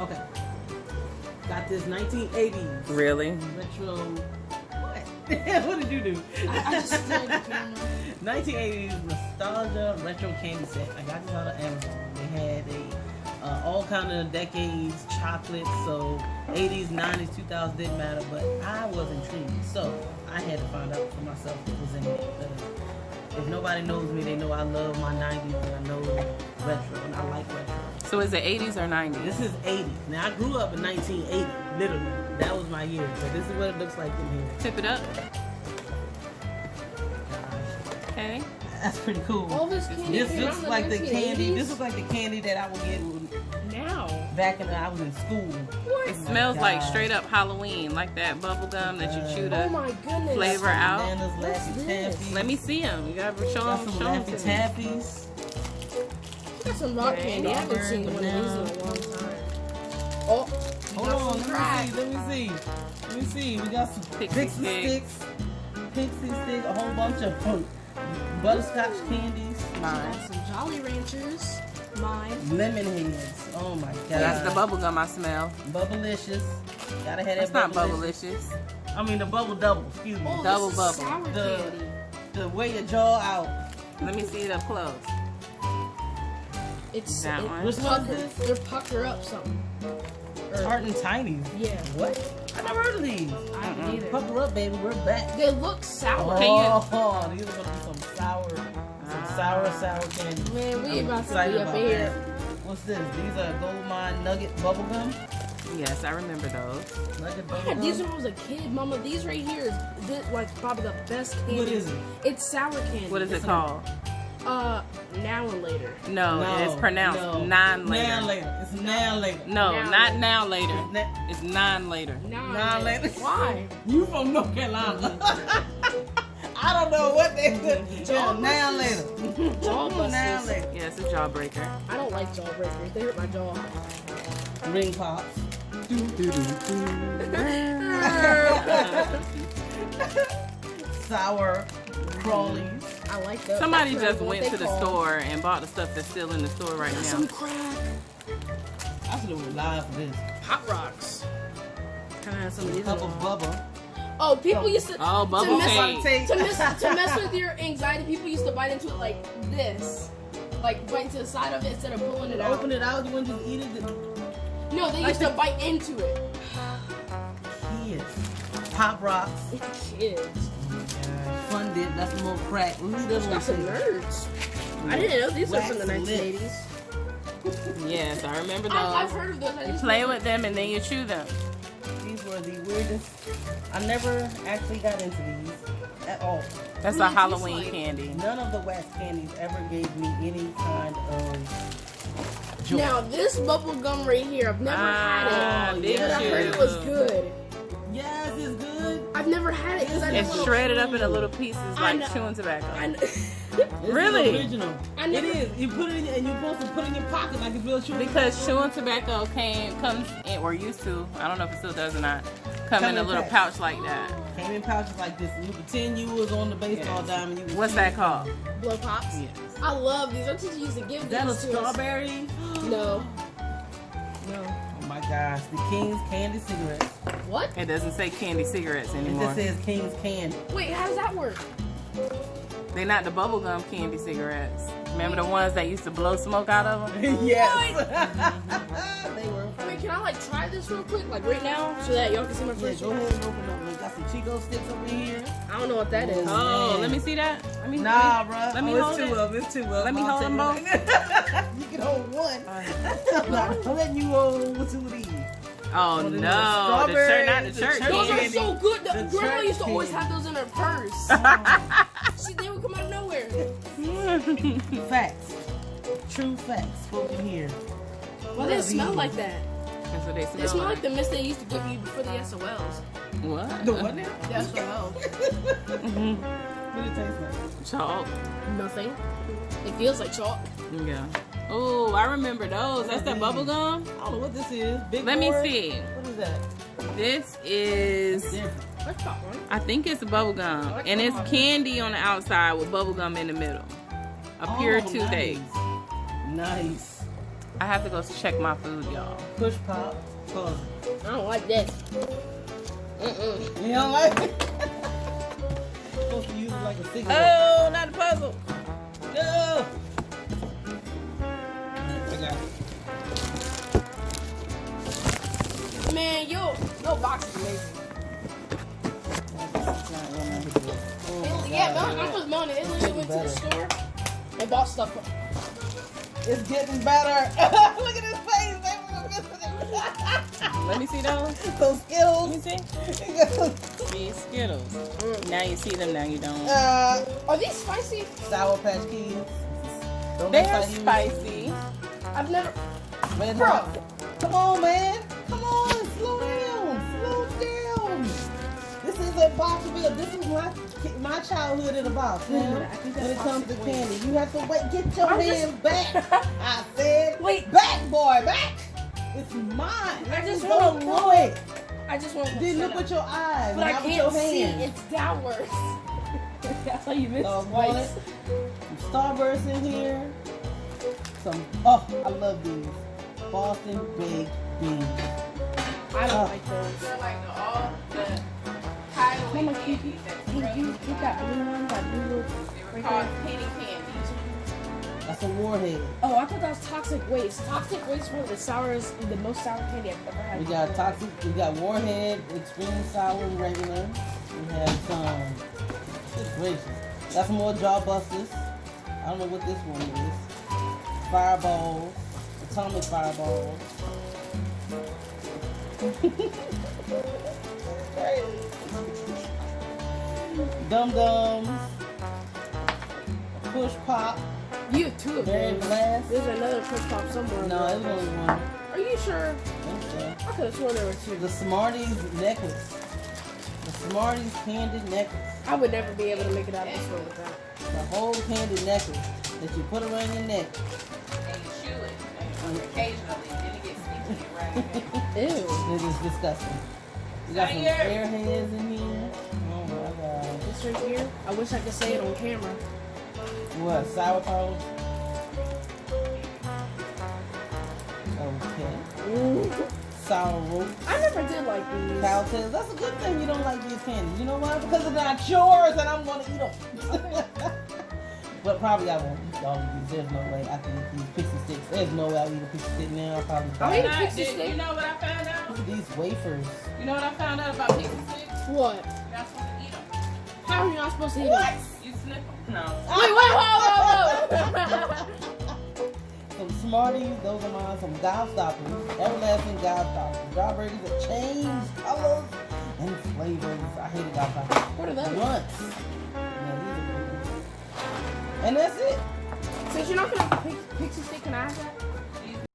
Okay. Got this 1980s. Really? Retro. What? What did you do? I just stared at the camera. 1980s nostalgia retro candy set. I got this out of Amazon. They had all kind of decades chocolate. So 80s, 90s, 2000s didn't matter, but I was intrigued. So I had to find out for myself what was in it. If nobody knows me, they know I love my 90s and I know retro and I like retro. So is it 80s or 90s? This is 80s. Now I grew up in 1980, literally. That was my year. So this is what it looks like in here. Tip it up. Okay. That's pretty cool. All this candy. This looks like the candy. 1980s? This looks like the candy that I would get Now. back when I was in school. It smells like straight up Halloween, like that bubble gum that you chew Oh the my goodness. flavor out. Bananas, What's Laffy this? Taffies. Let me see them. You gotta show Got them. some Show them Laffy to me. Taffies. Got some rock candy. I haven't seen one of these in a long time. Oh, Hold on, let me see. Let me see. We got some Pixie Pixie sticks, a whole bunch of butterscotch candies, Mine. some Jolly Ranchers. Mine. lemon heads. Oh my god. That's the bubble gum I smell. Bubblicious. Gotta have That's that not Bubblicious. bubblicious. I mean the bubble double. Excuse me. Oh, Double this bubble. is sour The- candy. To weigh your jaw out. Let me see it up close. It's That one. Which one is this? They're pucker up something. Tart and Tinies. Yeah. What? I never heard of these. I haven't either. Pucker up, baby. We're back. They look sour. Can you- Oh, these are gonna be some sour candy. Man, we I'm about to excited be up about here. that. What's this? These are Gold Mine Nugget bubblegum. Yes, I remember those. Nugget I had these bubblegum. when I was a kid, Mama. These right here is like probably the best candy. What is it? It's sour candy. What is it called? Now and later. No, it's pronounced nine later. Nan later. It's nan later. No, Now not later. now later. Na- It's nine later. Nan later. Why? You from North Carolina? I don't know what they said. Yeah, nan later. Jaw Nan busters. later. Yeah, it's a jawbreaker. I don't like jawbreakers. They hurt my jaw. Ring pops. Sour crawlies. I like those. Somebody That's just what went they to the call. store and bought the stuff that's still in the store right now. Some crack. I should have went live for this. Hot rocks. Can I have some of these? Cup of bubba. Oh, people used to. Oh, bubble mess- cake. to mess with your anxiety, people used to bite into it like this. Like bite into the side of it instead of pulling it out. Open it out. You want to just eat it? No, they used to bite into it. Kids. Pop rocks. Kids. Fun dip. That's some more crack. Got some nerds. I didn't know these were from the Wax 1980s. Yes, I remember those. I've heard of those. I You just play with them and then you chew them. These were the weirdest. I never actually got into these at all. That's What a do they taste Halloween like? candy. None of the wax candies ever gave me any kind of joy. Now this bubble gum right here, I've never had it, did but I you? heard it was good. Yes, it's good. I've never had it because I It's never. shredded up into little pieces I like know. chewing tobacco. This Really? is original. I It never- is. You put it in, and you're supposed to put it in your pocket like it's real chewing. Because chewing tobacco comes in, or used to, I don't know if it still does or not, come in a in little packs. pouch like that. Came in pouches like this. You pretend you was on the baseball Yes. diamond. You was What's that called? Blow pops. Yes. I love these. Our teacher used to give Is that a these to us. strawberry? No. No. Oh my gosh, the King's Candy cigarettes. What? It doesn't say candy cigarettes It anymore. just says King's Candy. Wait, how does that work? They're not the bubblegum candy cigarettes. Remember the ones that used to blow smoke out of them? Yes. They were. Wait, can I like try this real quick, like right now, so that y'all can see my Yeah, first go one? ahead and open up. We got some Chico sticks over here. I don't know what that is. Oh, Man. let me see that. Let me. Nah, bruh. Let me it's hold two it. of them. It's two of them. Let me I'll hold take them one. both. You can hold one. Uh, I'm letting you hold two of these. Oh the no, strawberry, not the the church church Those are candy. so good. The The grandma church used to always candy. have those in her purse. See, they would come out of nowhere. Facts. True facts spoken here. Why do they smell like that? That's what they They smell smell like like. the mist they used to give you before the SOLs. What? The what now? The SOLs. What it taste like? Chalk. Nothing. It feels like chalk. Yeah. Oh, I remember those. That's that bubble gum. I don't know what this is. Big Let me board? see. What is that? This is, Different. Let's talk, right? I think it's bubble gum, and it's candy on the outside with bubble gum in the middle. A pure Oh, toothache. Nice. I have to go check my food, y'all. Push pop. Pause. I don't like this. You don't like it? Supposed to use it like a cigarette. Oh, not the puzzle. No. I got it. Man, your box is amazing. Yeah, I'm just moaning. They literally went to the store and bought stuff. It's getting better. Look at his face. Let me see those. Those Skittles. Let me see. See, Skittles. Now you see them, now you don't. Are these spicy? Sour Patch Kids. Don't They look are like you. spicy. I've never. Red Bro. Hot. Come on, man. Come on. Slow down. Slow down. This is a box of it. This is my childhood in a box, man. I think When it that's comes to toxic waste. candy, you have to wait. Get your I'm hands back. I said, Wait. back, boy, back. It's mine. I just Go want to through look. it. I just want to Then look with your eyes. But I not with can't your see. hands. It's downwards. That's how you miss So, twice. some Starburst in here. Some, oh, I love these. Boston Baked Beans. I don't like those. They're like all the Mama, can you get that blue one? That blue little right called there? penny candy. That's a warhead. Oh, I thought that was toxic waste. Toxic waste is one of the most sour candy I've ever had. We got toxic, we got warhead, extreme sour, and regular. We have some, good gracious. Got some more jaw busters. I don't know what this one is. Fireballs, atomic fireballs. Dum Dums, Push Pop, You have two of Berry them. Blast. There's another push pop somewhere. No, it was only one. Are you sure? Okay. I could have sworn there were two. The Smarties necklace. The Smarties candy necklace. I would never be able to make it out of this one with that. The whole candy necklace that you put around your neck. And you chew it occasionally, then it gets sticky right there. Ew. It is disgusting. We got some airheads in here. Oh my god. This right here, I wish I could say it on camera. What? Sour pearls? Okay. Sour root. I never did like these. Cowtails. That's a good thing you don't like these candies. You know why? Because they're not yours and I'm going to eat them. But probably I won't eat all of these. There's no way I can eat these pixie sticks. There's no way I'll eat a pixie stick now. I'll probably I'll die. eat a pixie stick. You know what I found out? Look at these wafers. You know what I found out about pixie sticks? What? You're not supposed to eat them. How are you not supposed to eat What? them? You sniff them? No. Wait, whoa. Some Smarties, those are mine. Some Gobstoppers, everlasting Gobstoppers. Strawberries that change colors and flavors. I hate Gobstoppers. What are those? Blunts. Yeah, these are good. And that's it. Since you're not gonna pixie stick, can I have that?